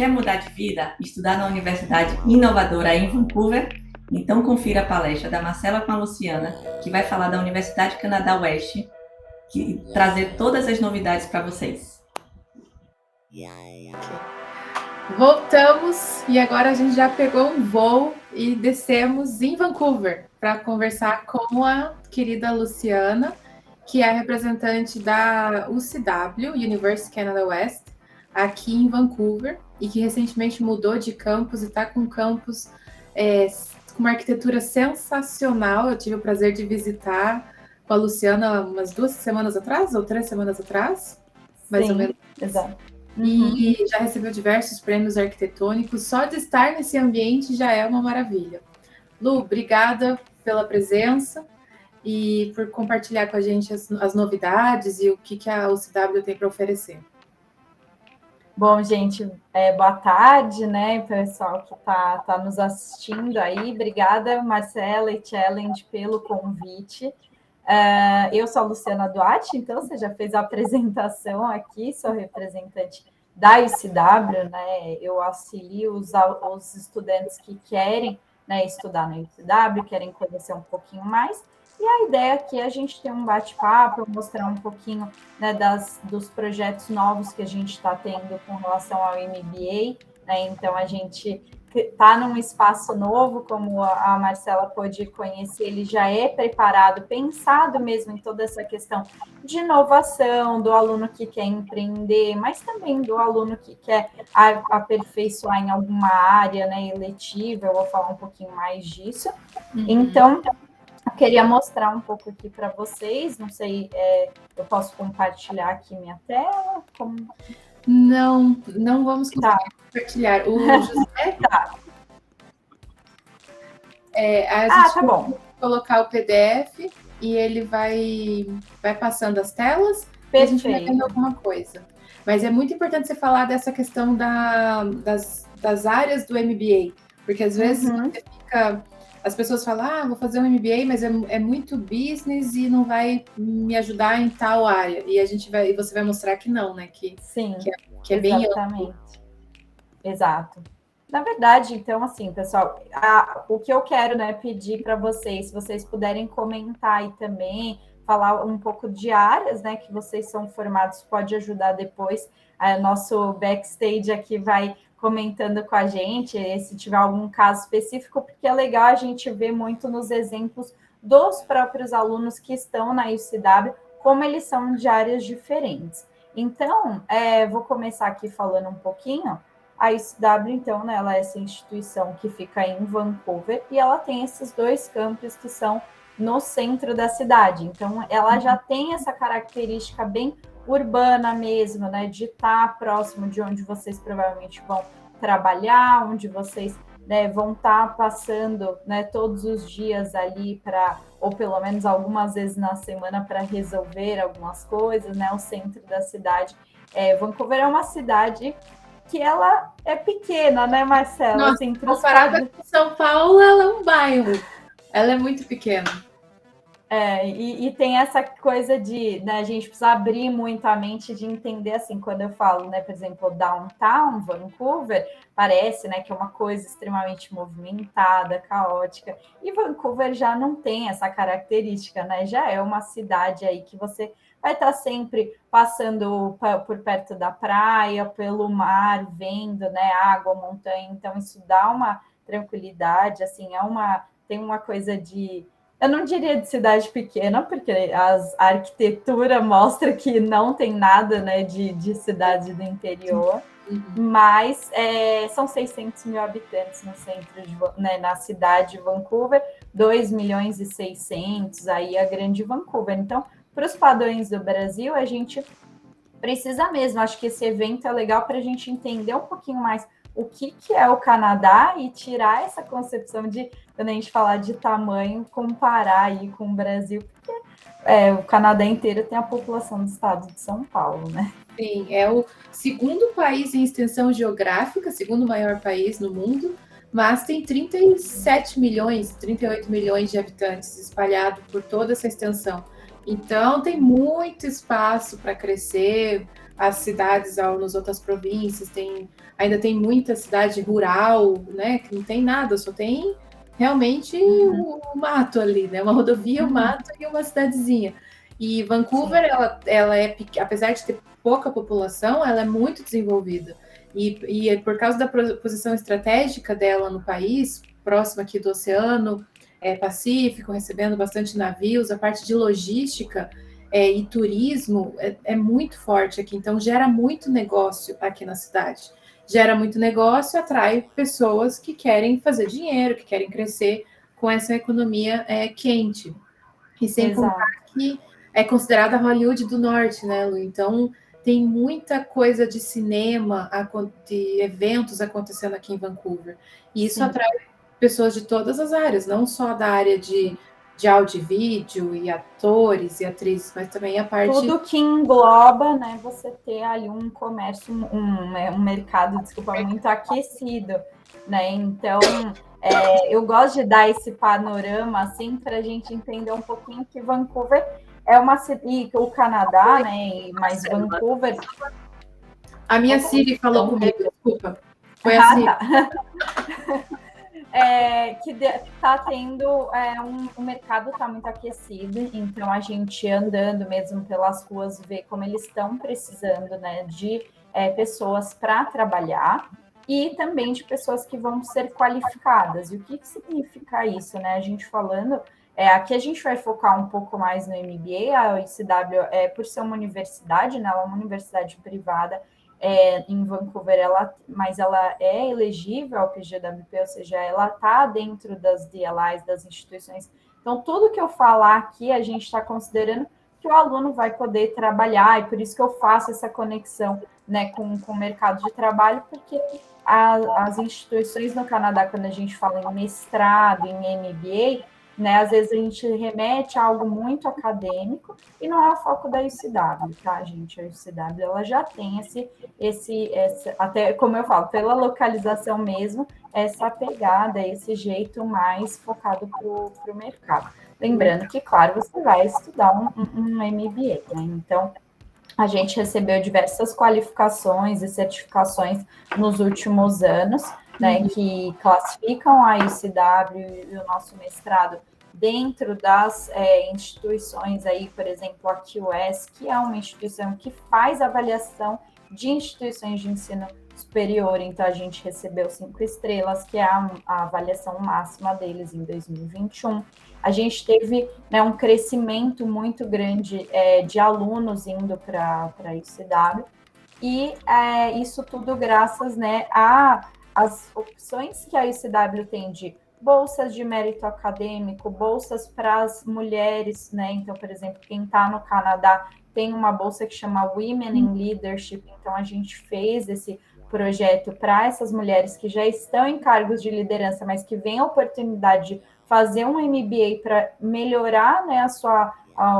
Quer mudar de vida? Estudar na universidade inovadora em Vancouver? Então confira a palestra da Marcela com a Luciana, que vai falar da Universidade Canadá Oeste e trazer todas as novidades para vocês. Voltamos e agora a gente já pegou um voo e descemos em Vancouver para conversar com a querida Luciana, que é a representante da UCW, University Canada West, aqui em Vancouver, e que recentemente mudou de campus e está com um campus com uma arquitetura sensacional. Eu tive o prazer de visitar com a Luciana umas 2 semanas atrás, ou 3 semanas atrás, mais ou menos. Exato. E já recebeu diversos prêmios arquitetônicos. Só de estar nesse ambiente já é uma maravilha. Lu, obrigada pela presença e por compartilhar com a gente as novidades e o que a UCW tem para oferecer. Bom, gente, boa tarde, né, pessoal que tá nos assistindo aí. Obrigada, Marcela e Challenge, pelo convite. Eu sou a Luciana Duarte, então você já fez a apresentação aqui, sou representante da UCW, né? Eu auxilio os estudantes que querem, né, estudar na UCW, querem conhecer um pouquinho mais. E a ideia aqui é a gente ter um bate-papo, mostrar um pouquinho, né, dos projetos novos que a gente está tendo com relação ao MBA, né? Então, a gente está num espaço novo, como a Marcela pôde conhecer, ele já é preparado, pensado mesmo em toda essa questão de inovação, do aluno que quer empreender, mas também do aluno que quer aperfeiçoar em alguma área, né, eletiva. Eu vou falar um pouquinho mais disso. Então, eu queria mostrar um pouco aqui para vocês, não sei, eu posso compartilhar aqui minha tela? Não vamos conseguir compartilhar. O José... Tá. A gente tá bom. vai colocar o PDF e ele vai passando as telas. Perfeito. E a gente vai vendo alguma coisa. Mas é muito importante você falar dessa questão das áreas do MBA, porque às vezes você fica... As pessoas falam, vou fazer um MBA, mas é muito business e não vai me ajudar em tal área. E você vai mostrar que não, né? Sim, que é bem amplo. Exato. Na verdade, então, assim, pessoal, o que eu quero, né, pedir para vocês, se vocês puderem comentar aí também, falar um pouco de áreas, né, que vocês são formados, pode ajudar depois. Nosso backstage aqui vai comentando com a gente, se tiver algum caso específico, porque é legal a gente ver muito nos exemplos dos próprios alunos que estão na UCW, como eles são de áreas diferentes. Então, vou começar aqui falando um pouquinho. A UCW, então, né, ela é essa instituição que fica em Vancouver e ela tem esses 2 campos que são no centro da cidade. Então, ela já tem essa característica bem urbana mesmo, né, de estar próximo de onde vocês provavelmente vão trabalhar, onde vocês, né, vão estar passando, né, todos os dias ali ou pelo menos algumas vezes na semana para resolver algumas coisas, né, o centro da cidade. Vancouver é uma cidade que ela é pequena, né, Marcela? Nossa, assim, comparada com São Paulo, ela é um bairro. Ela é muito pequena. E tem essa coisa de, né, a gente precisa abrir muito a mente de entender, assim, quando eu falo, né, por exemplo, downtown, Vancouver, parece, né, que é uma coisa extremamente movimentada, caótica, e Vancouver já não tem essa característica, né, já é uma cidade aí que você vai estar sempre passando por perto da praia, pelo mar, vendo, né, água, montanha, então isso dá uma tranquilidade, assim, tem uma coisa de... Eu não diria de cidade pequena, porque a arquitetura mostra que não tem nada, né, de cidade do interior, mas são 600 mil habitantes no centro, né, na cidade de Vancouver, 2 milhões e 600, aí a grande Vancouver. Então, para os padrões do Brasil, a gente precisa mesmo, acho que esse evento é legal para a gente entender um pouquinho mais o que é o Canadá e tirar essa concepção de, quando a gente falar de tamanho, comparar aí com o Brasil, porque o Canadá inteiro tem a população do estado de São Paulo, né? Sim, é o segundo país em extensão geográfica, segundo maior país no mundo, mas tem 37 milhões, 38 milhões de habitantes espalhados por toda essa extensão. Então, tem muito espaço para crescer, as cidades nas outras províncias, ainda tem muita cidade rural, né, que não tem nada, só tem realmente o mato ali, né, uma rodovia, o mato e uma cidadezinha. E Vancouver, ela é, apesar de ter pouca população, ela é muito desenvolvida. E por causa da posição estratégica dela no país, próxima aqui do Oceano Pacífico, recebendo bastante navios, a parte de logística e turismo é muito forte aqui, então gera muito negócio aqui na cidade. Gera muito negócio, atrai pessoas que querem fazer dinheiro, que querem crescer com essa economia quente. E sem contar que é considerada Hollywood do Norte, né, Lu? Então tem muita coisa de cinema, de eventos acontecendo aqui em Vancouver. E isso atrai pessoas de todas as áreas, não só da área de áudio e vídeo, e atores e atrizes, mas também a parte... Tudo que engloba, né, você ter ali um comércio, um mercado, desculpa, muito aquecido, né? Então, eu gosto de dar esse panorama, assim, para a gente entender um pouquinho que Vancouver é uma cidade, e o Canadá, né, mas Vancouver... A minha Siri falou comigo, desculpa. Foi a Siri. Tá. Que está tendo o mercado está muito aquecido, então a gente andando mesmo pelas ruas vê como eles estão precisando, né, de pessoas para trabalhar e também de pessoas que vão ser qualificadas. E o que significa isso, né? A gente falando, aqui a gente vai focar um pouco mais no MBA, a UCW por ser uma universidade, né, ela é uma universidade privada, em Vancouver, mas ela é elegível ao PGWP, ou seja, ela está dentro das DLIs, das instituições. Então, tudo que eu falar aqui, a gente está considerando que o aluno vai poder trabalhar, e por isso que eu faço essa conexão, né, com o mercado de trabalho, porque as instituições no Canadá, quando a gente fala em mestrado, em MBA, né, às vezes a gente remete a algo muito acadêmico e não é o foco da UCW, tá, gente? A UCW, ela já tem esse até como eu falo, pela localização mesmo, essa pegada, esse jeito mais focado para o mercado. Lembrando que, claro, você vai estudar um MBA, né? Então, a gente recebeu diversas qualificações e certificações nos últimos anos, né, que classificam a UCW e o nosso mestrado dentro das instituições aí, por exemplo, a QS, que é uma instituição que faz avaliação de instituições de ensino superior, então a gente recebeu 5 estrelas, que é a avaliação máxima deles em 2021. A gente teve, né, um crescimento muito grande de alunos indo para a UCW, e isso tudo graças, né, às opções que a UCW tem de bolsas de mérito acadêmico, bolsas para as mulheres, né? Então, por exemplo, quem está no Canadá tem uma bolsa que chama Women in Leadership, então a gente fez esse projeto para essas mulheres que já estão em cargos de liderança, mas que vêm a oportunidade de fazer um MBA para melhorar, né,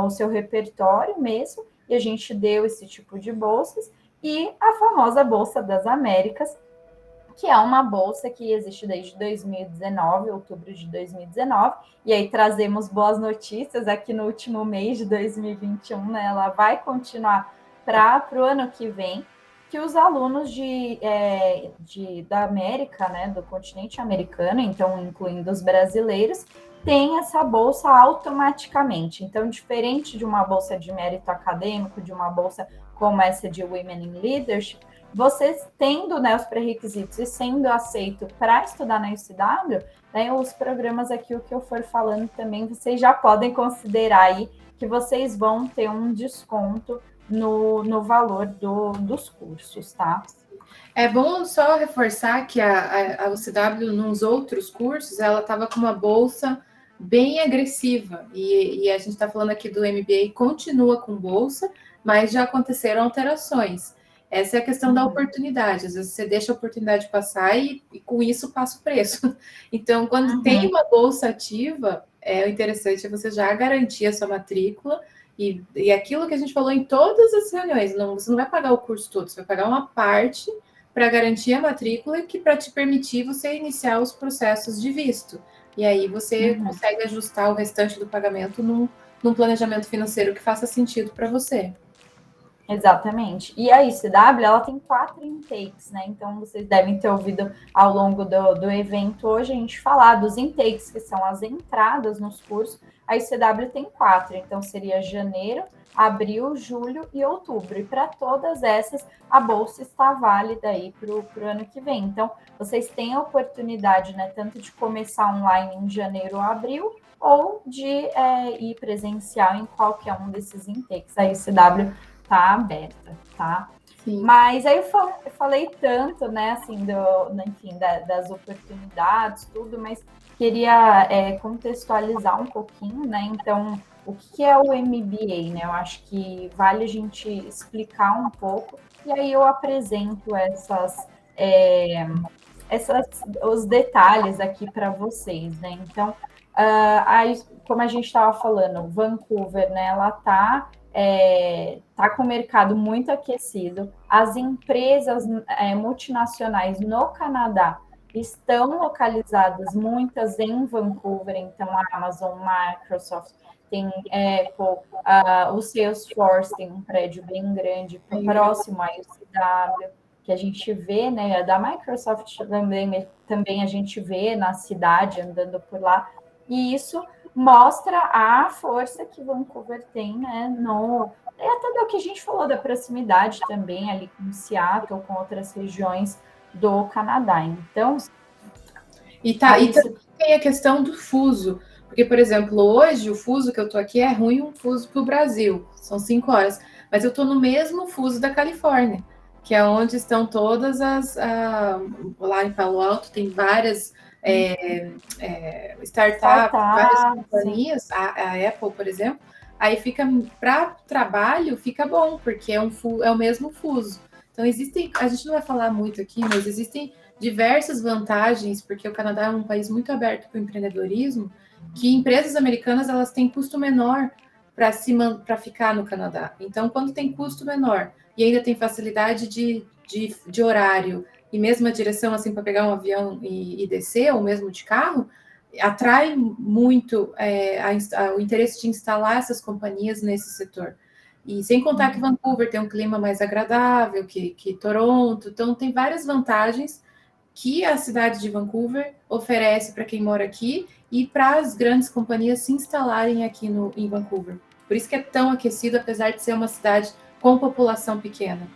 o seu repertório mesmo, e a gente deu esse tipo de bolsas, e a famosa Bolsa das Américas, que é uma bolsa que existe desde 2019, outubro de 2019, e aí trazemos boas notícias aqui no último mês de 2021, né? Ela vai continuar para o ano que vem, que os alunos da América, né, do continente americano, então incluindo os brasileiros, têm essa bolsa automaticamente. Então, diferente de uma bolsa de mérito acadêmico, de uma bolsa como essa de Women in Leadership, vocês tendo, né, os pré-requisitos e sendo aceito para estudar na UCW, né, os programas aqui, o que eu for falando também, vocês já podem considerar aí que vocês vão ter um desconto no valor dos cursos, tá? É bom só reforçar que a UCW, nos outros cursos, ela estava com uma bolsa bem agressiva, e a gente está falando aqui do MBA, continua com bolsa, mas já aconteceram alterações. Essa é a questão da oportunidade. Às vezes você deixa a oportunidade passar e com isso passa o preço. Então, quando tem uma bolsa ativa, o interessante é você já garantir a sua matrícula e aquilo que a gente falou em todas as reuniões. Você não vai pagar o curso todo, você vai pagar uma parte para garantir a matrícula que para te permitir você iniciar os processos de visto. E aí você consegue ajustar o restante do pagamento num planejamento financeiro que faça sentido para você. Exatamente. E a ICW, ela tem 4 intakes, né? Então, vocês devem ter ouvido ao longo do evento hoje a gente falar dos intakes, que são as entradas nos cursos. A ICW tem 4, então seria janeiro, abril, julho e outubro. E para todas essas, a bolsa está válida aí para o ano que vem. Então, vocês têm a oportunidade, né, tanto de começar online em janeiro ou abril, ou de ir presencial em qualquer um desses intakes. A ICW tá aberta, tá? Sim. Mas aí eu falei tanto, né, assim, enfim, das oportunidades, tudo, mas queria contextualizar um pouquinho, né? Então, o que é o MBA, né? Eu acho que vale a gente explicar um pouco, e aí eu apresento os detalhes aqui para vocês, né? Então, como a gente estava falando, Vancouver, né? Ela tá com o mercado muito aquecido. As empresas multinacionais no Canadá estão localizadas muitas em Vancouver, então a Amazon, Microsoft, tem Apple, o Salesforce tem um prédio bem grande, próximo à UCW, que a gente vê, né? Da Microsoft também a gente vê na cidade, andando por lá, e isso mostra a força que Vancouver tem, né? Até do que a gente falou da proximidade também ali com Seattle, com outras regiões do Canadá. Então, e também tem a questão do fuso, porque, por exemplo, hoje o fuso que eu tô aqui é ruim, um fuso para o Brasil, são 5 horas, mas eu tô no mesmo fuso da Califórnia, que é onde estão todas lá em Palo Alto tem várias startups, várias companhias, a Apple, por exemplo, aí fica para trabalho, fica bom, porque é o mesmo fuso. Então existem, a gente não vai falar muito aqui, mas existem diversas vantagens, porque o Canadá é um país muito aberto para o empreendedorismo, que empresas americanas elas têm custo menor para ficar no Canadá. Então, quando tem custo menor e ainda tem facilidade de horário e mesmo a direção assim para pegar um avião e descer, ou mesmo de carro, atrai muito o interesse de instalar essas companhias nesse setor. E sem contar que Vancouver tem um clima mais agradável que Toronto, então tem várias vantagens que a cidade de Vancouver oferece para quem mora aqui e para as grandes companhias se instalarem aqui em Vancouver. Por isso que é tão aquecido, apesar de ser uma cidade com população pequena.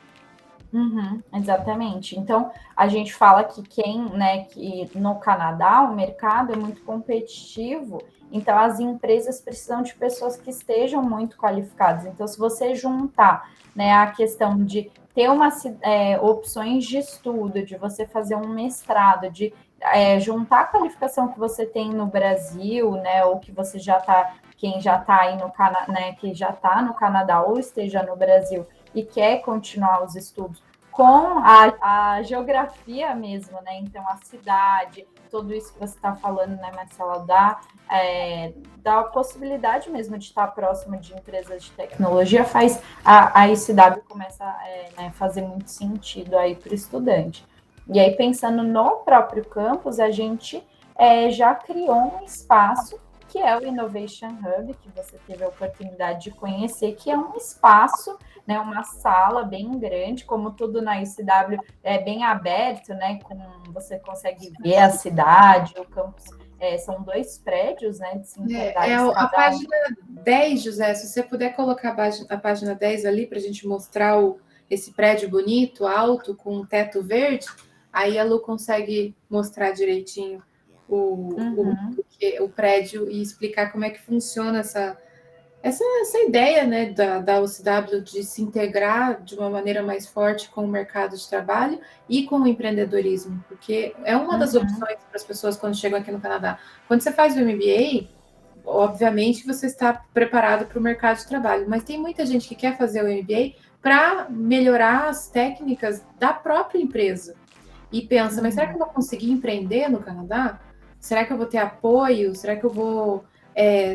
Exatamente. Então, a gente fala que que no Canadá o mercado é muito competitivo, então as empresas precisam de pessoas que estejam muito qualificadas. Então, se você juntar, né, a questão de ter opções de estudo, de você fazer um mestrado, de juntar a qualificação que você tem no Brasil, né, ou que você quem já está aí no Canadá, né, que já está no Canadá ou esteja no Brasil e quer continuar os estudos com a geografia mesmo, né? Então, a cidade, tudo isso que você está falando, né, Marcela, dá a possibilidade mesmo de estar próximo de empresas de tecnologia, faz a ICW começa a fazer muito sentido aí para o estudante. E aí, pensando no próprio campus, a gente já criou um espaço que é o Innovation Hub, que você teve a oportunidade de conhecer, que é um espaço, né, uma sala bem grande, como tudo na ICW é bem aberto, né, você consegue ver a cidade, o campus, são 2 prédios, né, de 5 andares. A página 10, José, se você puder colocar a página 10 ali para a gente mostrar esse prédio bonito, alto, com um teto verde, aí a Lu consegue mostrar direitinho o prédio e explicar como é que funciona essa ideia, né, da UCW de se integrar de uma maneira mais forte com o mercado de trabalho e com o empreendedorismo, porque é uma das opções para as pessoas quando chegam aqui no Canadá. Quando você faz o MBA, obviamente você está preparado para o mercado de trabalho, mas tem muita gente que quer fazer o MBA para melhorar as técnicas da própria empresa e pensa, mas será que eu vou conseguir empreender no Canadá? Será que eu vou ter apoio? Será que eu vou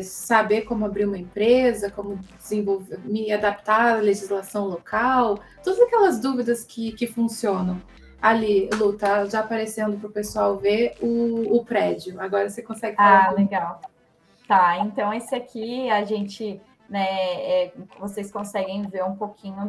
saber como abrir uma empresa, como desenvolver, me adaptar à legislação local? Todas aquelas dúvidas que funcionam. Ali, Lu, tá já aparecendo para o pessoal ver o prédio. Agora você consegue falar. Legal. Tá, então esse aqui a gente né, vocês conseguem ver um pouquinho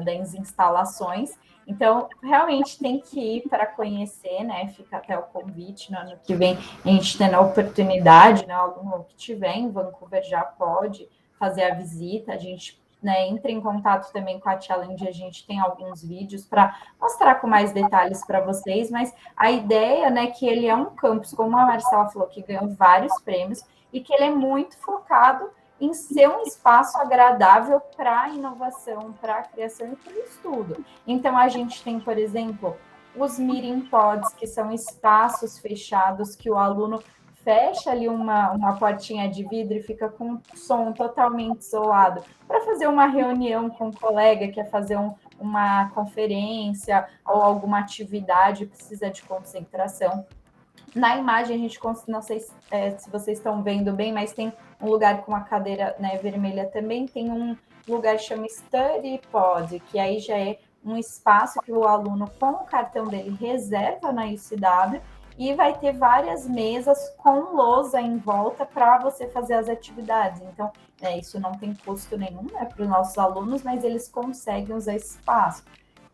das instalações. Então, realmente tem que ir para conhecer, né? Fica até o convite no ano que vem, a gente tendo a oportunidade, né? Algum que tiver em Vancouver já pode fazer a visita, a gente, né, entra em contato também com a Challenge, a gente tem alguns vídeos para mostrar com mais detalhes para vocês, mas a ideia, né, que ele é um campus, como a Marcela falou, que ganhou vários prêmios e que ele é muito focado em ser um espaço agradável para a inovação, para a criação e para o estudo. Então, a gente tem, por exemplo, os meeting pods, que são espaços fechados que o aluno fecha ali uma portinha de vidro e fica com um som totalmente isolado para fazer uma reunião com um colega, quer fazer uma conferência ou alguma atividade, precisa de concentração. Na imagem, a gente não sei se vocês estão vendo bem, mas tem um lugar com uma cadeira, né, vermelha também, tem um lugar que chama Study Pod, que aí já é um espaço que o aluno, com o cartão dele, reserva na UCW e vai ter várias mesas com lousa em volta para você fazer as atividades. Então, isso não tem custo nenhum, né, para os nossos alunos, mas eles conseguem usar esse espaço.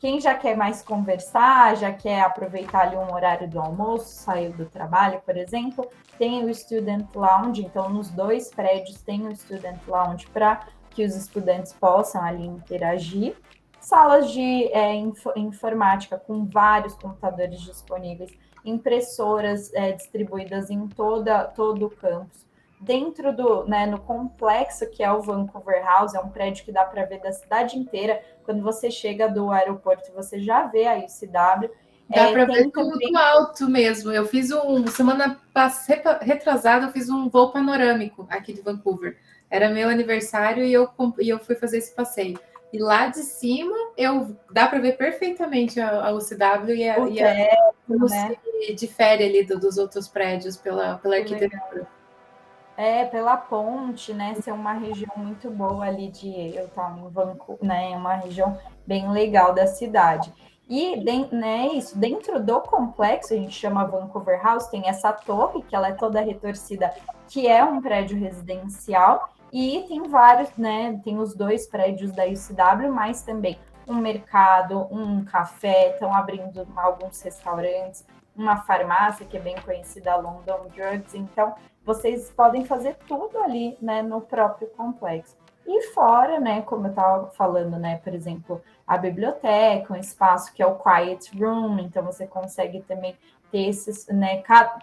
Quem já quer mais conversar, já quer aproveitar ali um horário do almoço, saiu do trabalho, por exemplo, tem o Student Lounge. Então, nos 2 prédios tem o Student Lounge para que os estudantes possam ali interagir. Salas de informática com vários computadores disponíveis, impressoras distribuídas em todo o campus. Dentro no complexo que é o Vancouver House, é um prédio que dá para ver da cidade inteira. Quando você chega do aeroporto, você já vê a UCW. Dá para ver tudo também alto mesmo. Eu fiz semana retrasada, eu fiz um voo panorâmico aqui de Vancouver. Era meu aniversário e eu fui fazer esse passeio. E lá de cima, dá para ver perfeitamente a UCW e né? Difere ali dos outros prédios pela arquitetura. Pela ponte, né? Ser uma região muito boa ali eu estava em Vancouver, né? Uma região bem legal da cidade. E isso, dentro do complexo, a gente chama Vancouver House, tem essa torre, que ela é toda retorcida, que é um prédio residencial, e tem vários, né? Tem os 2 prédios da UCW, mas também um mercado, um café, estão abrindo alguns restaurantes, uma farmácia que é bem conhecida, a London Drugs. Então, vocês podem fazer tudo ali, né, no próprio complexo. E fora, né, como eu estava falando, né, por exemplo, a biblioteca, um espaço que é o Quiet Room, então você consegue também ter esses, né,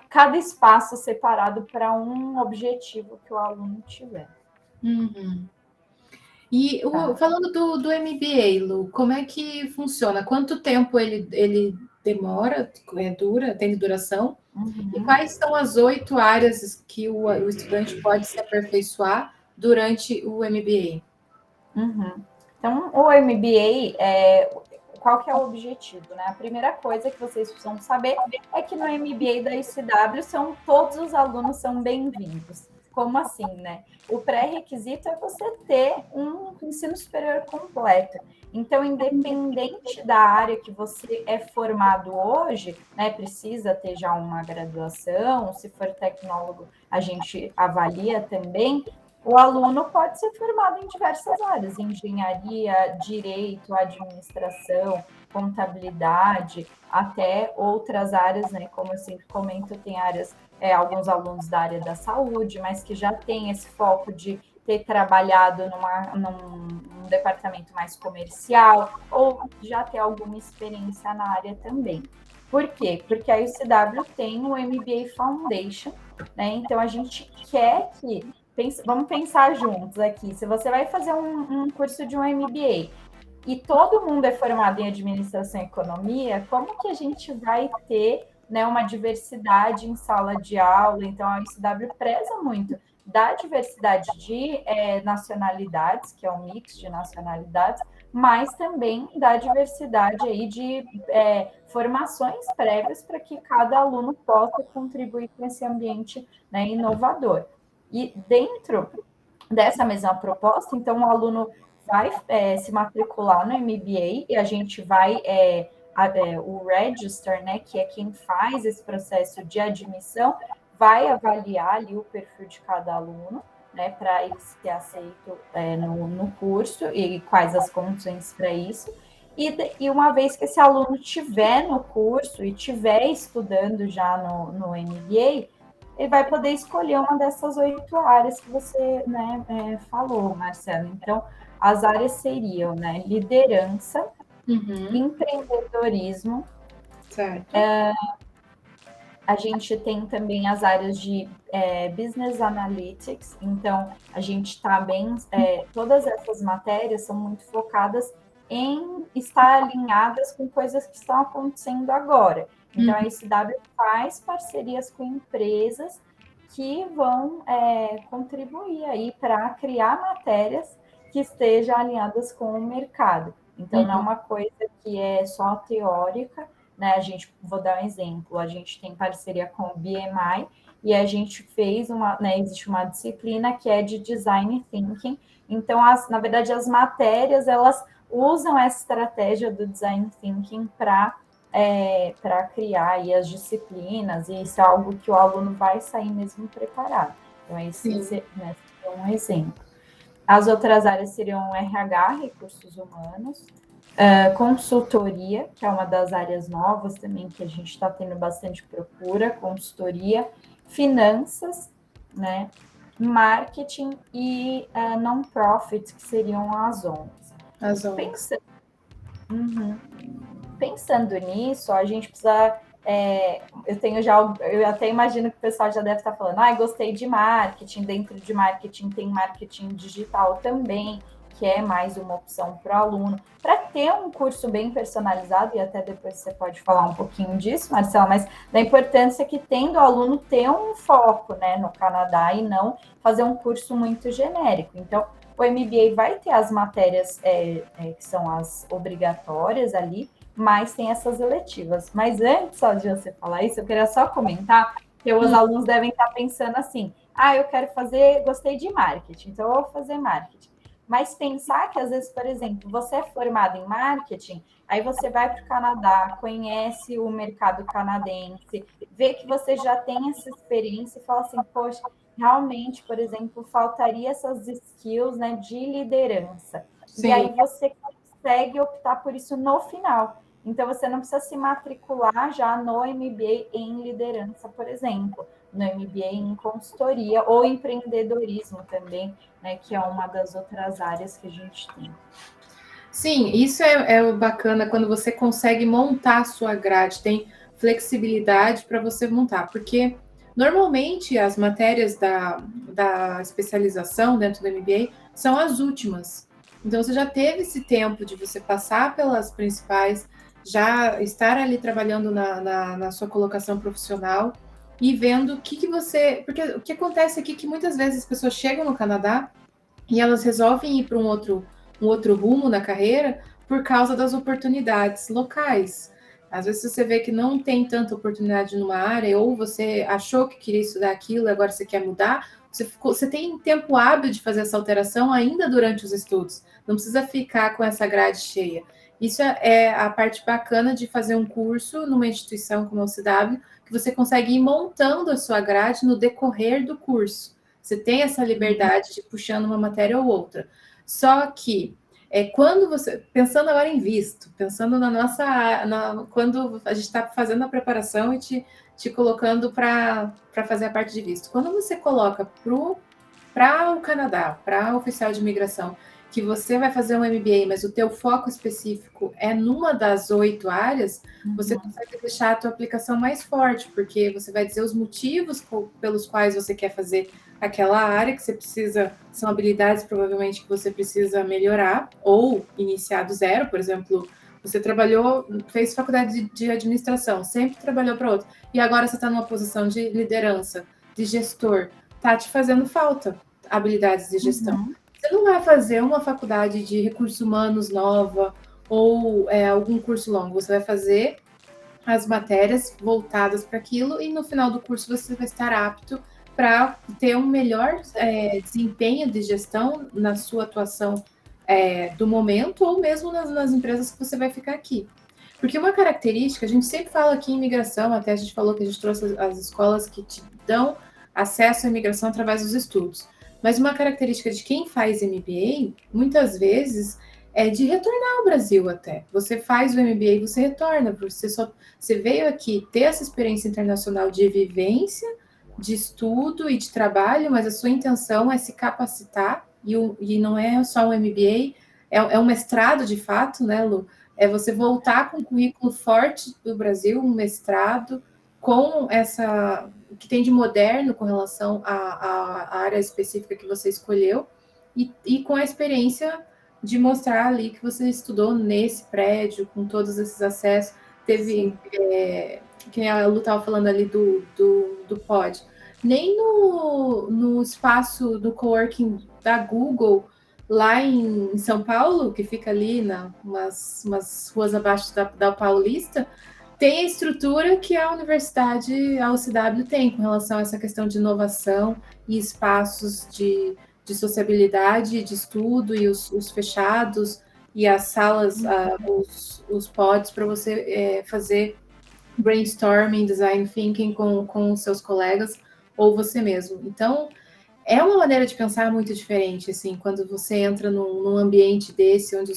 cada espaço separado para um objetivo que o aluno tiver. Uhum. E falando do MBA, Lu, como é que funciona? Quanto tempo ele demora, tem duração? Uhum. E quais são as 8 áreas que o estudante pode se aperfeiçoar durante o MBA? Uhum. Então, o MBA, qual que é o objetivo, né? A primeira coisa que vocês precisam saber é que no MBA da UCW todos os alunos são bem-vindos. Como assim, né? O pré-requisito é você ter um ensino superior completo. Então, independente da área que você é formado hoje, né, precisa ter já uma graduação, se for tecnólogo, a gente avalia também. O aluno pode ser formado em diversas áreas, engenharia, direito, administração, contabilidade, até outras áreas, né? Como eu sempre comento, tem áreas, alguns alunos da área da saúde, mas que já tem esse foco de ter trabalhado num departamento mais comercial, ou já ter alguma experiência na área também. Por quê? Porque a UCW tem o MBA Foundation, né? Então a gente quer que vamos pensar juntos aqui. Se você vai fazer um curso de um MBA e todo mundo é formado em administração e economia, como que a gente vai ter, né, uma diversidade em sala de aula? Então, a UCW preza muito da diversidade de nacionalidades, que é um mix de nacionalidades, mas também da diversidade aí de formações prévias para que cada aluno possa contribuir com esse ambiente, né, inovador. E dentro dessa mesma proposta, então, o aluno vai se matricular no MBA e a gente vai, o Register, né, que é quem faz esse processo de admissão, vai avaliar ali o perfil de cada aluno. né, para ser aceito no curso e quais as condições para isso. E uma vez que esse aluno estiver no curso e estiver estudando já no MBA, ele vai poder escolher uma dessas 8 áreas que você, né, falou, Marcelo. Então, as áreas seriam, né, liderança, empreendedorismo. Certo. A gente tem também as áreas de Business Analytics, então a gente está bem. Todas essas matérias são muito focadas em estar alinhadas com coisas que estão acontecendo agora. Então a SW faz parcerias com empresas que vão contribuir aí para criar matérias que estejam alinhadas com o mercado. Então não é uma coisa que é só teórica, né? Vou dar um exemplo, a gente tem parceria com o BMI e a gente fez existe uma disciplina que é de Design Thinking. Então, na verdade, as matérias, elas usam essa estratégia do Design Thinking para criar aí as disciplinas, e isso é algo que o aluno vai sair mesmo preparado. Então, esse é um exemplo. As outras áreas seriam RH, recursos humanos, consultoria, que é uma das áreas novas também que a gente está tendo bastante procura, consultoria, finanças, né, marketing e non-profit, que seriam as ONGs. As ONGs. Pensando nisso, a gente precisa. Eu até imagino que o pessoal já deve estar falando, gostei de marketing, dentro de marketing tem marketing digital também, que é mais uma opção para o aluno, para ter um curso bem personalizado, e até depois você pode falar um pouquinho disso, Marcela, mas da importância que tem do aluno ter um foco, né, no Canadá e não fazer um curso muito genérico. Então, o MBA vai ter as matérias que são as obrigatórias ali, mas tem essas eletivas. Mas antes só de você falar isso, eu queria só comentar que os alunos devem estar pensando assim, eu quero gostei de marketing, então eu vou fazer marketing. Mas pensar que, às vezes, por exemplo, você é formado em marketing, aí você vai para o Canadá, conhece o mercado canadense, vê que você já tem essa experiência e fala assim, poxa, realmente, por exemplo, faltaria essas skills, né, de liderança. Sim. E aí você consegue optar por isso no final. Então, você não precisa se matricular já no MBA em liderança, por exemplo, no MBA em consultoria ou empreendedorismo também, né, que é uma das outras áreas que a gente tem. Sim, isso é bacana quando você consegue montar a sua grade, tem flexibilidade para você montar, porque normalmente as matérias da especialização dentro do MBA são as últimas. Então, você já teve esse tempo de você passar pelas principais, já estar ali trabalhando na sua colocação profissional e vendo o que você... Porque o que acontece aqui é que muitas vezes as pessoas chegam no Canadá e elas resolvem ir para um outro rumo na carreira por causa das oportunidades locais. Às vezes você vê que não tem tanta oportunidade numa área, ou você achou que queria estudar aquilo e agora você quer mudar, você tem tempo hábil de fazer essa alteração ainda durante os estudos. Não precisa ficar com essa grade cheia. Isso é a parte bacana de fazer um curso numa instituição como a UCW, que você consegue ir montando a sua grade no decorrer do curso. Você tem essa liberdade de ir puxando uma matéria ou outra. Só que quando você, pensando agora em visto, pensando quando a gente está fazendo a preparação e te colocando para fazer a parte de visto, quando você coloca para o Canadá, para oficial de imigração, que você vai fazer um MBA, mas o teu foco específico é numa das 8 áreas, você consegue deixar a tua aplicação mais forte, porque você vai dizer os motivos pelos quais você quer fazer aquela área que você precisa, são habilidades provavelmente que você precisa melhorar ou iniciar do zero. Por exemplo, você fez faculdade de administração, sempre trabalhou para outra, e agora você está numa posição de liderança, de gestor, tá te fazendo falta habilidades de gestão. Você não vai fazer uma faculdade de recursos humanos nova ou algum curso longo, você vai fazer as matérias voltadas para aquilo e no final do curso você vai estar apto para ter um melhor desempenho de gestão na sua atuação do momento ou mesmo nas empresas que você vai ficar aqui. Porque uma característica, a gente sempre fala aqui em imigração, até a gente falou que a gente trouxe as escolas que te dão acesso à imigração através dos estudos. Mas uma característica de quem faz MBA, muitas vezes, é de retornar ao Brasil até. Você faz o MBA e você retorna, você veio aqui ter essa experiência internacional de vivência, de estudo e de trabalho, mas a sua intenção é se capacitar, e não é só um MBA, é um mestrado de fato, né, Lu? É você voltar com um currículo forte do Brasil, um mestrado, com o que tem de moderno com relação à área específica que você escolheu, e com a experiência de mostrar ali que você estudou nesse prédio, com todos esses acessos. Teve, que a Lu estava falando ali do pod. Nem no espaço do coworking da Google, lá em São Paulo, que fica ali umas ruas abaixo da Paulista, tem a estrutura que a universidade, a UCW, tem com relação a essa questão de inovação e espaços de sociabilidade, de estudo, e os fechados, e as salas, os pods para você fazer brainstorming, design thinking com os seus colegas ou você mesmo. Então, é uma maneira de pensar muito diferente, assim, quando você entra num ambiente desse, onde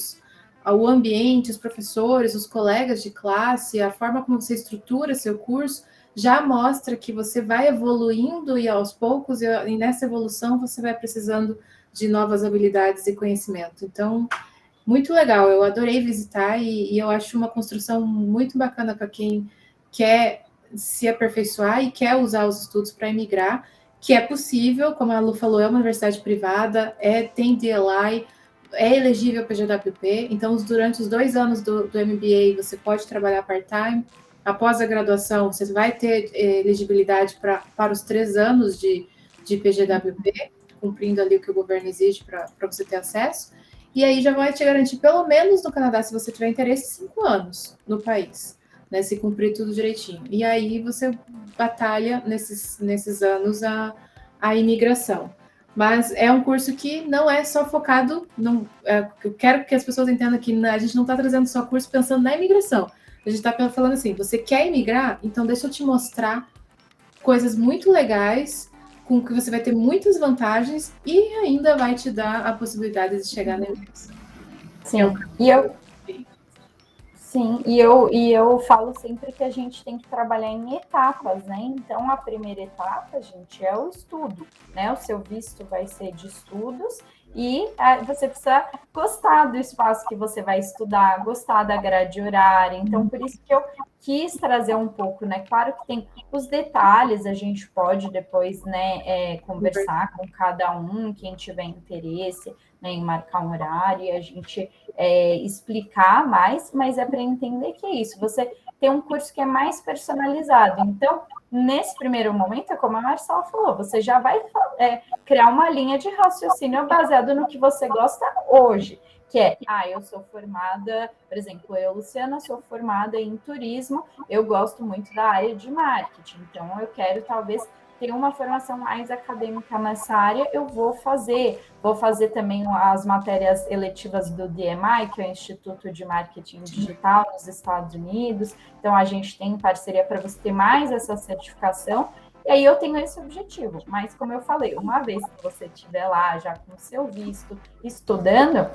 o ambiente, os professores, os colegas de classe, a forma como você estrutura seu curso, já mostra que você vai evoluindo e aos poucos, e nessa evolução você vai precisando de novas habilidades e conhecimento. Então, muito legal, eu adorei visitar e eu acho uma construção muito bacana para quem quer se aperfeiçoar e quer usar os estudos para emigrar, que é possível, como a Lu falou, é uma universidade privada, tem DLI, é elegível para GWP, então durante os 2 anos do MBA você pode trabalhar part-time, após a graduação você vai ter elegibilidade para os 3 anos de PGWP, cumprindo ali o que o governo exige para você ter acesso, e aí já vai te garantir, pelo menos no Canadá, se você tiver interesse, 5 anos no país, né, se cumprir tudo direitinho. E aí você batalha nesses anos a imigração. Mas é um curso que não é só focado. Eu quero que as pessoas entendam que a gente não está trazendo só curso pensando na imigração. A gente está falando assim: você quer imigrar? Então deixa eu te mostrar coisas muito legais, com que você vai ter muitas vantagens e ainda vai te dar a possibilidade de chegar na imigração. Sim, e eu falo sempre que a gente tem que trabalhar em etapas, né? Então, a primeira etapa, gente, é o estudo, né? O seu visto vai ser de estudos e você precisa gostar do espaço que você vai estudar, gostar da grade horária. Então, por isso que eu quis trazer um pouco, né? Claro que tem os detalhes, a gente pode depois, né, conversar com cada um, quem tiver interesse, né, em marcar um horário, e a gente explicar mais, mas é para entender que é isso. Você tem um curso que é mais personalizado. Então, nesse primeiro momento, é como a Marcela falou, você já vai criar uma linha de raciocínio baseado no que você gosta hoje, que é, eu sou formada, por exemplo, eu, Luciana, sou formada em turismo, eu gosto muito da área de marketing, então eu quero talvez ter uma formação mais acadêmica nessa área, eu vou fazer também as matérias eletivas do DMI, que é o Instituto de Marketing Digital nos Estados Unidos, então a gente tem parceria para você ter mais essa certificação, e aí eu tenho esse objetivo, mas como eu falei, uma vez que você estiver lá, já com o seu visto, estudando,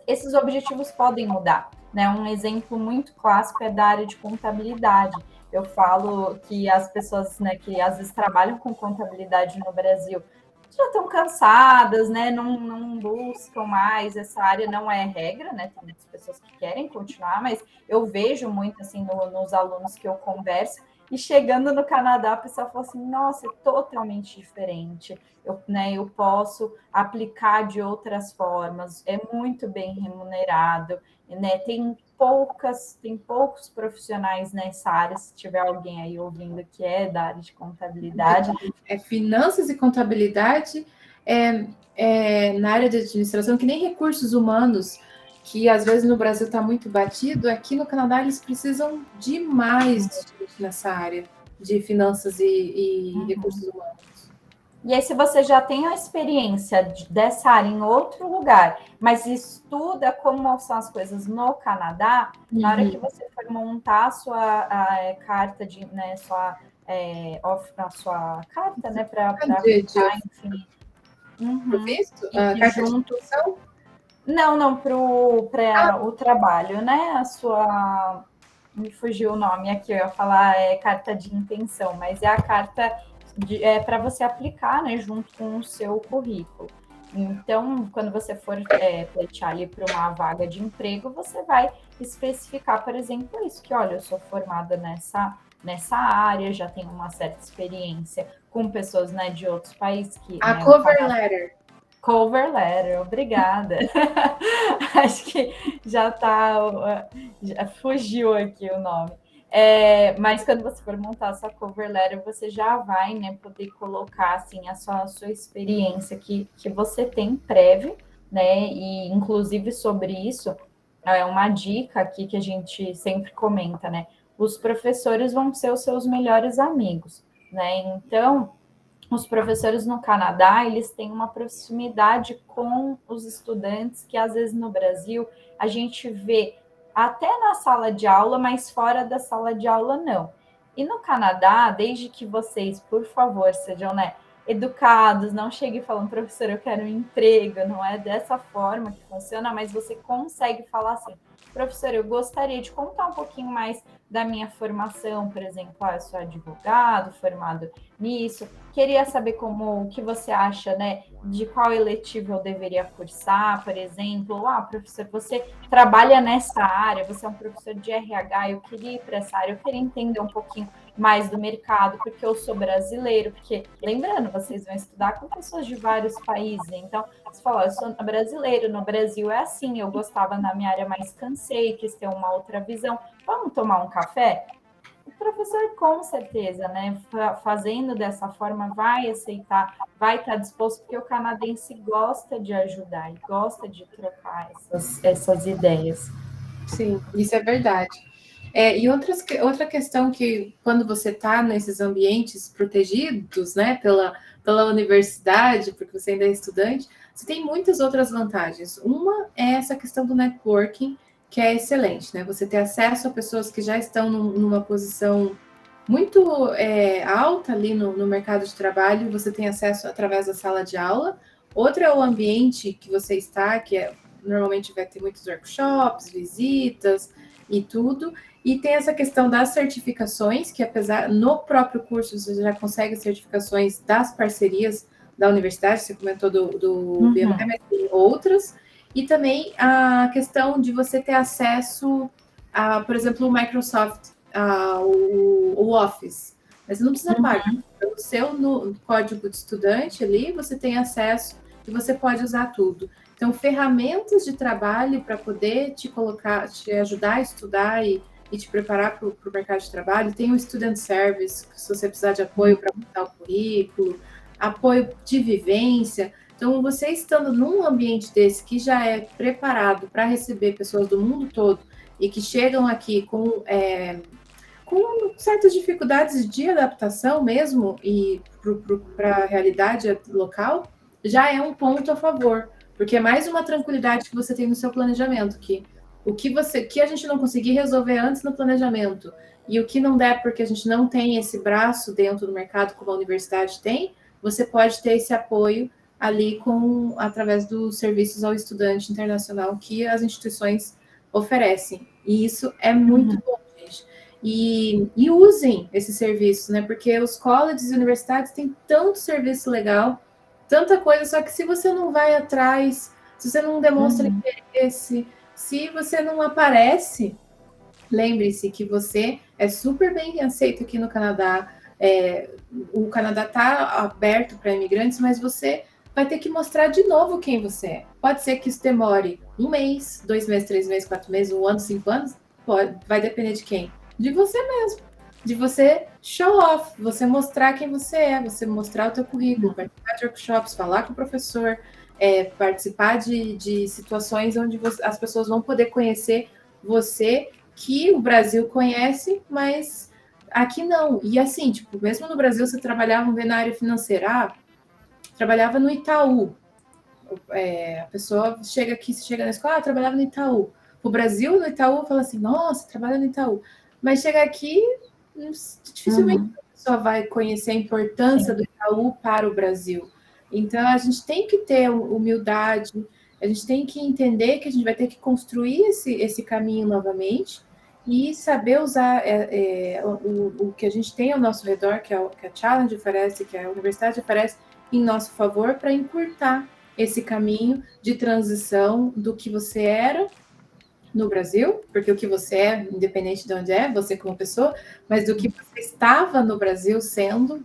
esses objetivos podem mudar, né? Um exemplo muito clássico é da área de contabilidade. Eu falo que as pessoas, né, que às vezes trabalham com contabilidade no Brasil já estão cansadas, né? Não buscam mais essa área, não é regra, né? Tem muitas pessoas que querem continuar, mas eu vejo muito assim nos alunos que eu converso. E chegando no Canadá, a pessoa fala assim: nossa, é totalmente diferente. Eu posso aplicar de outras formas, é muito bem remunerado, né? Tem poucos profissionais nessa área, se tiver alguém aí ouvindo que é da área de contabilidade. Finanças e contabilidade na área de administração, que nem recursos humanos, que às vezes no Brasil está muito batido, aqui no Canadá eles precisam demais nessa área de finanças e recursos humanos. E aí, se você já tem a experiência dessa área em outro lugar, mas estuda como são as coisas no Canadá, na hora que você for montar a sua carta de, né, a sua carta, né, para aplicar, enfim, pro visto? E A carta de junto. intenção? Não, para o trabalho, né? A sua. Me fugiu o nome aqui, eu ia falar carta de intenção, mas é a carta para você aplicar, né, junto com o seu currículo. Então, quando você for pleitear ali para uma vaga de emprego, você vai especificar, por exemplo, isso, que olha, eu sou formada nessa área, já tenho uma certa experiência com pessoas, né, de outros países que, A né, cover letter. Cover letter, obrigada. Acho que já tá, já fugiu aqui o nome. Mas quando você for montar a sua cover letter, você já vai, né, poder colocar assim a sua experiência que você tem prévio, né? E inclusive sobre isso é uma dica aqui que a gente sempre comenta, né? Os professores vão ser os seus melhores amigos, né? Então, os professores no Canadá, eles têm uma proximidade com os estudantes que às vezes no Brasil a gente vê até na sala de aula, mas fora da sala de aula não. E no Canadá, desde que vocês, por favor, sejam, né, educados, não cheguem falando, professor, eu quero um emprego, não é dessa forma que funciona, mas você consegue falar assim, professor, eu gostaria de contar um pouquinho mais da minha formação, por exemplo, eu sou advogado, formado nisso, queria saber o que você acha, né, de qual eletivo eu deveria cursar, por exemplo. Professor, você trabalha nessa área, você é um professor de RH, eu queria ir para essa área, eu queria entender um pouquinho mais do mercado, porque eu sou brasileiro, porque, lembrando, vocês vão estudar com pessoas de vários países, então, você fala, eu sou brasileiro, no Brasil é assim, eu gostava na minha área, mas cansei, quis ter uma outra visão. Vamos tomar um café? O professor, com certeza, né, fazendo dessa forma, vai aceitar, vai estar disposto, porque o canadense gosta de ajudar e gosta de trocar essas ideias. Sim, isso é verdade. E outra questão que, quando você está nesses ambientes protegidos, né, pela universidade, porque você ainda é estudante, você tem muitas outras vantagens. Uma é essa questão do networking, que é excelente, né? Você ter acesso a pessoas que já estão numa posição muito alta ali no mercado de trabalho, você tem acesso através da sala de aula. Outra é o ambiente que você está, normalmente vai ter muitos workshops, visitas e tudo. E tem essa questão das certificações, que apesar no próprio curso você já consegue certificações das parcerias da universidade, você comentou do BME, mas tem outras. E também a questão de você ter acesso a, por exemplo, o Microsoft, o Office. Mas você não precisa pagar. Pelo seu código de estudante ali, você tem acesso e você pode usar tudo. Então, ferramentas de trabalho para poder te ajudar a estudar e te preparar para o mercado de trabalho. Tem o Student Service, se você precisar de apoio para montar o currículo, apoio de vivência. Então, você estando num ambiente desse que já é preparado para receber pessoas do mundo todo e que chegam aqui com certas dificuldades de adaptação mesmo e para a realidade local, já é um ponto a favor, porque é mais uma tranquilidade que você tem no seu planejamento, que que a gente não conseguir resolver antes no planejamento e o que não der porque a gente não tem esse braço dentro do mercado como a universidade tem, você pode ter esse apoio ali através dos serviços ao estudante internacional que as instituições oferecem. E isso é muito bom, gente. E usem esse serviço, né? Porque os colleges e universidades têm tanto serviço legal, tanta coisa, só que se você não vai atrás, se você não demonstra interesse, se você não aparece, lembre-se que você é super bem aceito aqui no Canadá. O Canadá está aberto para imigrantes, mas você vai ter que mostrar de novo quem você é. Pode ser que isso demore 1 mês, 2 meses, 3 meses, 4 meses, 1 ano, 5 anos. Vai depender de quem? De você mesmo. De você show off, você mostrar quem você é, você mostrar o teu currículo, participar de workshops, falar com o professor, participar de situações onde as pessoas vão poder conhecer você, que o Brasil conhece, mas aqui não. E assim, tipo, mesmo no Brasil, você trabalhava na área financeira, trabalhava no Itaú. A pessoa chega na escola, trabalhava no Itaú. O Brasil, no Itaú, fala assim, nossa, trabalha no Itaú. Mas chega aqui, dificilmente a pessoa vai conhecer a importância do Itaú para o Brasil. Então, a gente tem que ter humildade, a gente tem que entender que a gente vai ter que construir esse caminho novamente e saber usar o que a gente tem ao nosso redor, que a Challenge oferece, que a universidade oferece, em nosso favor, para encurtar esse caminho de transição do que você era no Brasil, porque o que você é, independente de onde é, você como pessoa, mas do que você estava no Brasil sendo,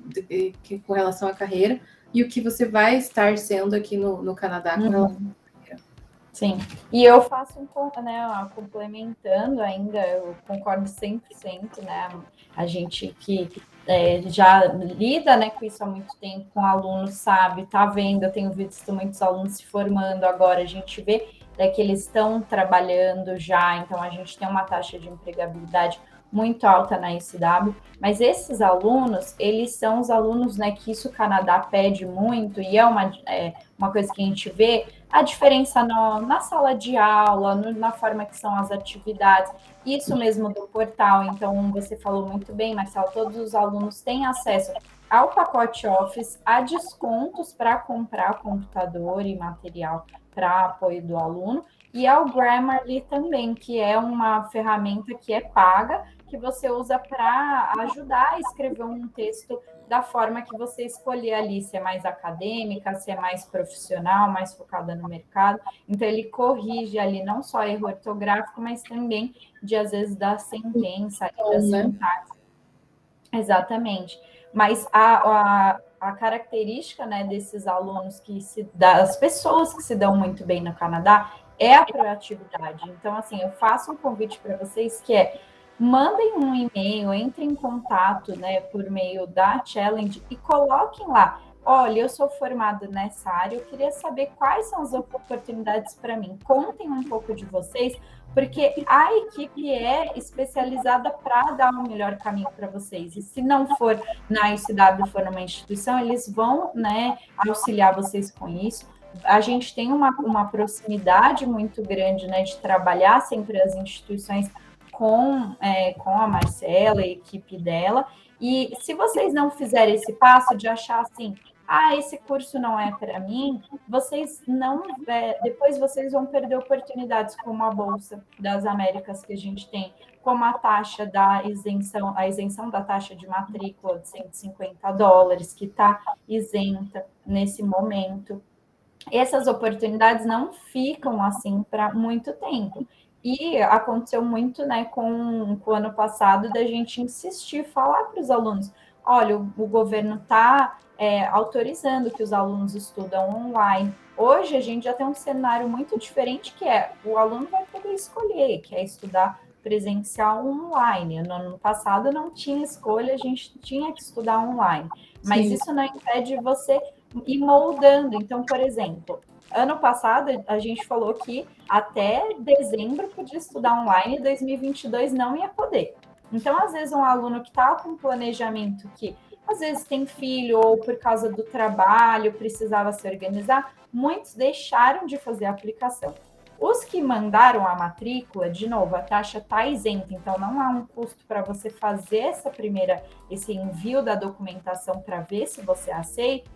com relação à carreira, e o que você vai estar sendo aqui no Canadá com relação à carreira. Sim, e eu faço complementando ainda, eu concordo 100%, né? A gente que já lida, né, com isso há muito tempo, com alunos, sabe, tá vendo, eu tenho visto muitos alunos se formando agora, a gente vê que eles estão trabalhando já, então a gente tem uma taxa de empregabilidade muito alta na ICW, mas esses alunos, eles são os alunos, né, que isso o Canadá pede muito, e é uma coisa que a gente vê, a diferença na sala de aula, na forma que são as atividades, isso mesmo do portal. Então, você falou muito bem, Marcelo, todos os alunos têm acesso ao pacote Office, a descontos para comprar computador e material para apoio do aluno, e ao Grammarly também, que é uma ferramenta que é paga, que você usa para ajudar a escrever um texto da forma que você escolher ali, se é mais acadêmica, se é mais profissional, mais focada no mercado. Então, ele corrige ali não só erro ortográfico, mas também às vezes, da sentença e da sintaxe. Exatamente. Mas a característica, né, desses alunos, das pessoas que se dão muito bem no Canadá, é a proatividade. Então, assim, eu faço um convite para vocês que mandem um e-mail, entrem em contato, né, por meio da Challenge e coloquem lá. Olha, eu sou formada nessa área, eu queria saber quais são as oportunidades para mim. Contem um pouco de vocês, porque a equipe é especializada para dar o melhor caminho para vocês. E se não for na ICW, for numa instituição, eles vão, né, auxiliar vocês com isso. A gente tem uma proximidade muito grande, né, de trabalhar sempre as instituições com a Marcela e a equipe dela. E se vocês não fizerem esse passo de achar assim, esse curso não é para mim, vocês não, depois vocês vão perder oportunidades como a Bolsa das Américas que a gente tem, como a taxa da isenção, a isenção da taxa de matrícula de $150, que está isenta nesse momento. Essas oportunidades não ficam assim para muito tempo. E aconteceu muito, né, com o ano passado, da gente insistir, falar para os alunos, olha, o governo está autorizando que os alunos estudam online. Hoje a gente já tem um cenário muito diferente, que o aluno vai poder escolher, que é estudar presencial ou online. No ano passado não tinha escolha, a gente tinha que estudar online. Mas isso não impede você ir moldando. Então, por exemplo, ano passado a gente falou que até dezembro podia estudar online, 2022 não ia poder. Então, às vezes, um aluno que está com um planejamento que às vezes tem filho ou por causa do trabalho precisava se organizar, muitos deixaram de fazer a aplicação. Os que mandaram a matrícula, de novo, a taxa está isenta, então não há um custo para você fazer esse envio da documentação para ver se você aceita.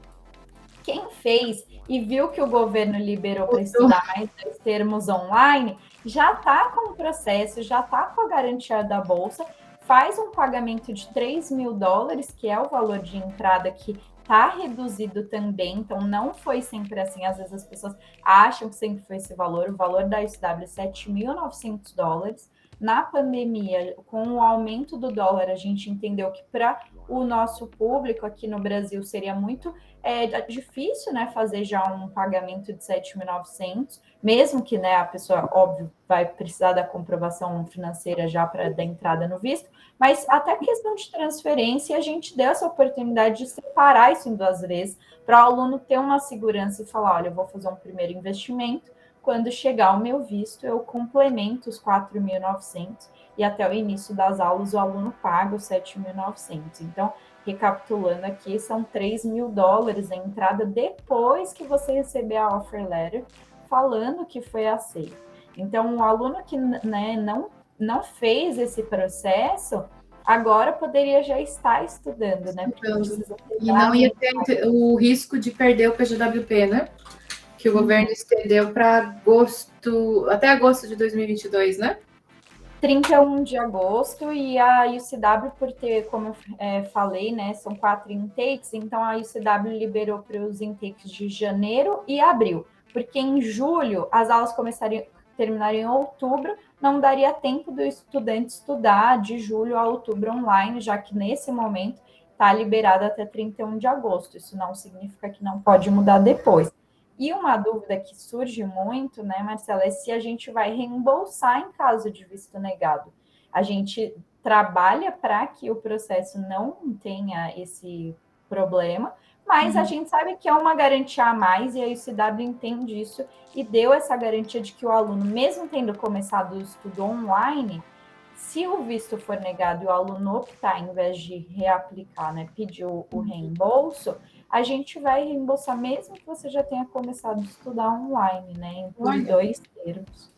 Quem fez e viu que o governo liberou para estudar mais 2 termos online, já está com o processo, já está com a garantia da Bolsa, faz um pagamento de $3.000, que é o valor de entrada que está reduzido também, então não foi sempre assim, às vezes as pessoas acham que sempre foi esse valor, o valor da SW é $7.900. Na pandemia, com o aumento do dólar, a gente entendeu que para o nosso público aqui no Brasil seria muito difícil, né, fazer já um pagamento de 7.900, mesmo que, né, a pessoa, óbvio, vai precisar da comprovação financeira já para dar entrada no visto, mas até questão de transferência, a gente deu essa oportunidade de separar isso em 2 vezes, para o aluno ter uma segurança e falar, olha, eu vou fazer um primeiro investimento, quando chegar o meu visto, eu complemento os 4.900 e até o início das aulas o aluno paga os 7.900. Então, recapitulando aqui, são $3.000 a entrada depois que você receber a offer letter falando que foi aceito. Então, o aluno que, né, não fez esse processo, agora poderia já estar estudando, né? E não ia ter o risco de perder o PGWP, né? Que o governo estendeu para agosto, até agosto de 2022, né? 31 de agosto, e a UCW, por ter, como eu falei, né, são 4 intakes, então a UCW liberou para os intakes de janeiro e abril, porque em julho as aulas terminariam em outubro, não daria tempo do estudante estudar de julho a outubro online, já que nesse momento está liberado até 31 de agosto. Isso não significa que não pode mudar depois. E uma dúvida que surge muito, né, Marcela, é se a gente vai reembolsar em caso de visto negado. A gente trabalha para que o processo não tenha esse problema, mas a gente sabe que é uma garantia a mais e a UCW entende isso e deu essa garantia de que o aluno, mesmo tendo começado o estudo online, se o visto for negado e o aluno optar, em vez de reaplicar, né, pedir o reembolso, a gente vai reembolsar mesmo que você já tenha começado a estudar online, né, por 2 termos.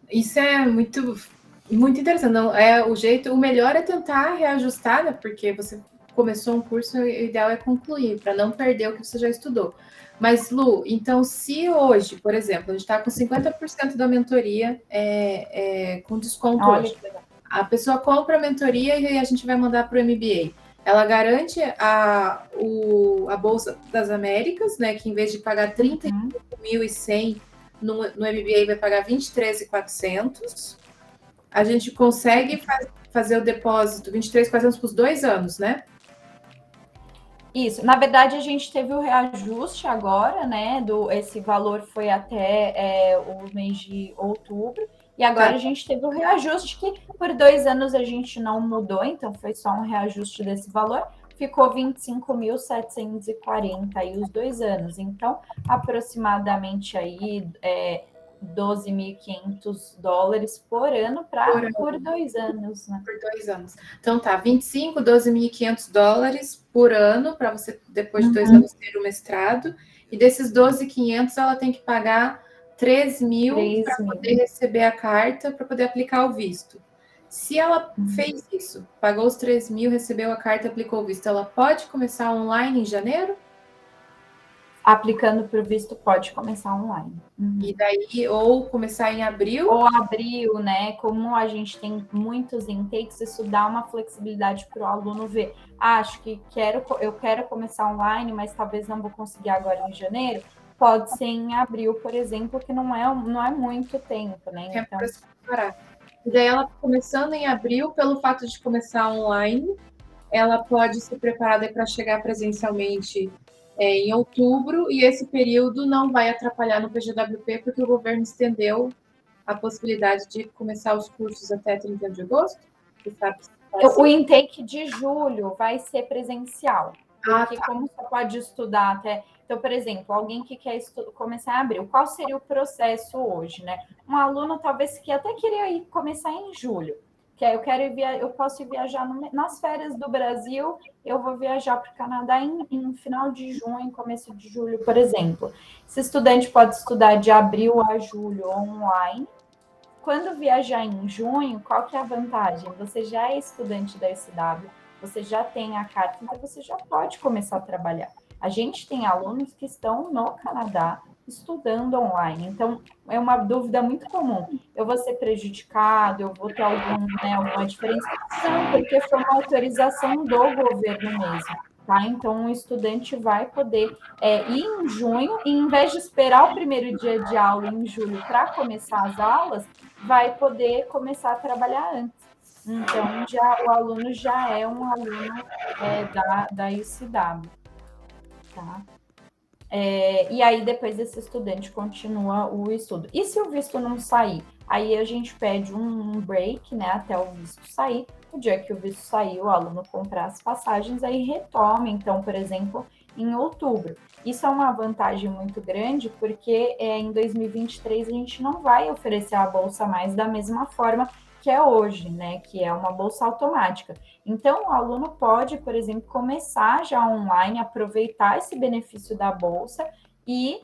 Isso é muito, muito interessante. Não, é o jeito, o melhor é tentar reajustar, né? Porque você começou um curso, o ideal é concluir, para não perder o que você já estudou. Mas, Lu, então, se hoje, por exemplo, a gente está com 50% da mentoria com desconto hoje, a pessoa compra a mentoria e a gente vai mandar para o MBA. Ela garante a Bolsa das Américas, né? Que em vez de pagar 35.100 no MBA vai pagar 23.400. A gente consegue fazer o depósito 23.400 por 2 anos, né? Isso. Na verdade, a gente teve o reajuste agora, né? Esse valor foi até o mês de outubro. E agora a gente teve o reajuste que por 2 anos a gente não mudou, então foi só um reajuste desse valor. Ficou 25.740 aí os 2 anos. Então, aproximadamente aí $12.500 por ano por 2 anos, né? Por 2 anos. Então tá, 25, $12.500 por ano para você, depois de 2 anos, ter o mestrado. E desses 12.500, ela tem que pagar 3.000 para poder receber a carta, para poder aplicar o visto. Se ela fez isso, pagou os 3.000, recebeu a carta, aplicou o visto, ela pode começar online em janeiro? Aplicando para o visto, pode começar online. E daí, ou começar em abril? Ou abril, né? Como a gente tem muitos intakes, isso dá uma flexibilidade para o aluno ver. Acho que eu quero começar online, mas talvez não vou conseguir agora em janeiro. Pode ser em abril, por exemplo, que não é muito tempo, né? Então, para se preparar. E daí ela começando em abril, pelo fato de começar online, ela pode se preparar para chegar presencialmente em outubro, e esse período não vai atrapalhar no PGWP, porque o governo estendeu a possibilidade de começar os cursos até 30 de agosto. O intake de julho vai ser presencial, porque como você pode estudar até... Então, por exemplo, alguém que quer começar em abril, qual seria o processo hoje, né? Um aluno talvez que até queria começar em julho, que eu posso viajar nas férias do Brasil, eu vou viajar para o Canadá em final de junho, começo de julho, por exemplo. Esse estudante pode estudar de abril a julho online. Quando viajar em junho, qual que é a vantagem? Você já é estudante da UCW, você já tem a carta, então você já pode começar a trabalhar. A gente tem alunos que estão no Canadá estudando online, então é uma dúvida muito comum. Eu vou ser prejudicado, eu vou ter alguma diferença? Não, porque foi uma autorização do governo mesmo. Tá? Então, o estudante vai poder ir em junho, e em vez de esperar o primeiro dia de aula em julho para começar as aulas, vai poder começar a trabalhar antes. Então, o aluno já é um aluno da UCW. Tá? E aí, depois esse estudante continua o estudo. E se o visto não sair? Aí a gente pede um break, né, até o visto sair. O dia que o visto sair, o aluno comprar as passagens, aí retoma, então, por exemplo, em outubro. Isso é uma vantagem muito grande, porque em 2023 a gente não vai oferecer a bolsa mais da mesma forma que é hoje, né, que é uma bolsa automática. Então, o aluno pode, por exemplo, começar já online, aproveitar esse benefício da bolsa e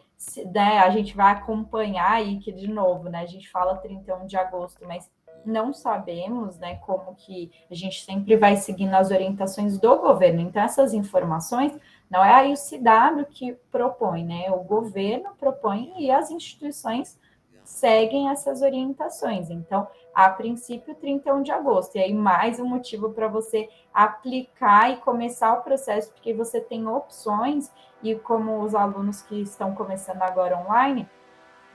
a gente vai acompanhar aí, que de novo, né, a gente fala 31 de agosto, mas não sabemos, né, como que a gente sempre vai seguindo as orientações do governo. Então, essas informações não é a UCW que propõe, né? O governo propõe e as instituições seguem essas orientações. Então, a princípio, 31 de agosto. E aí, mais um motivo para você aplicar e começar o processo, porque você tem opções, e como os alunos que estão começando agora online,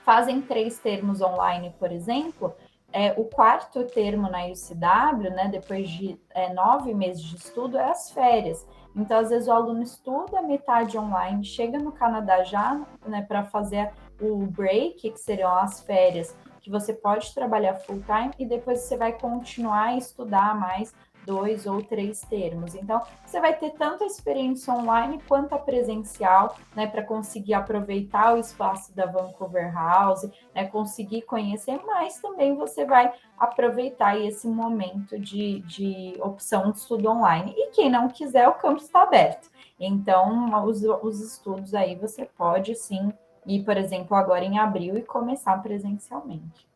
fazem 3 termos online, por exemplo, o quarto termo na UCW, né, depois de 9 meses de estudo, é as férias. Então, às vezes, o aluno estuda metade online, chega no Canadá já, né, para fazer o break, que seriam as férias, que você pode trabalhar full time, e depois você vai continuar a estudar mais 2 ou 3 termos. Então, você vai ter tanto a experiência online quanto a presencial, né, para conseguir aproveitar o espaço da Vancouver House, né, conseguir conhecer, mas também você vai aproveitar esse momento de opção de estudo online. E quem não quiser, o campus está aberto. Então, os estudos aí você pode sim ir, por exemplo, agora em abril e começar presencialmente.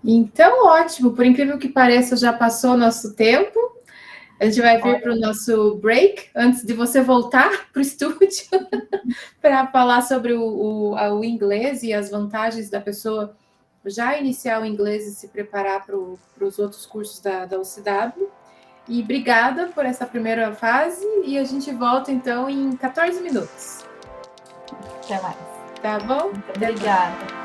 Então, ótimo. Por incrível que pareça, já passou o nosso tempo. A gente vai vir para o nosso break, antes de você voltar para o estúdio, para falar sobre o inglês e as vantagens da pessoa já iniciar o inglês e se preparar para os outros cursos da UCW. E obrigada por essa primeira fase, e a gente volta, então, em 14 minutos. Até mais. Tá bom? Muito obrigada.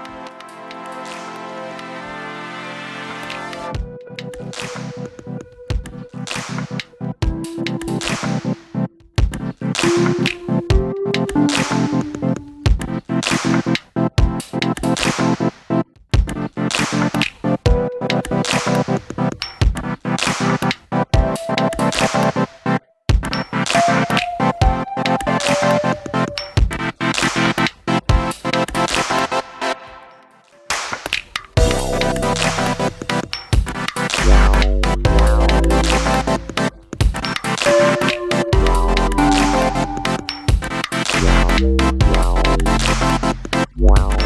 Wow.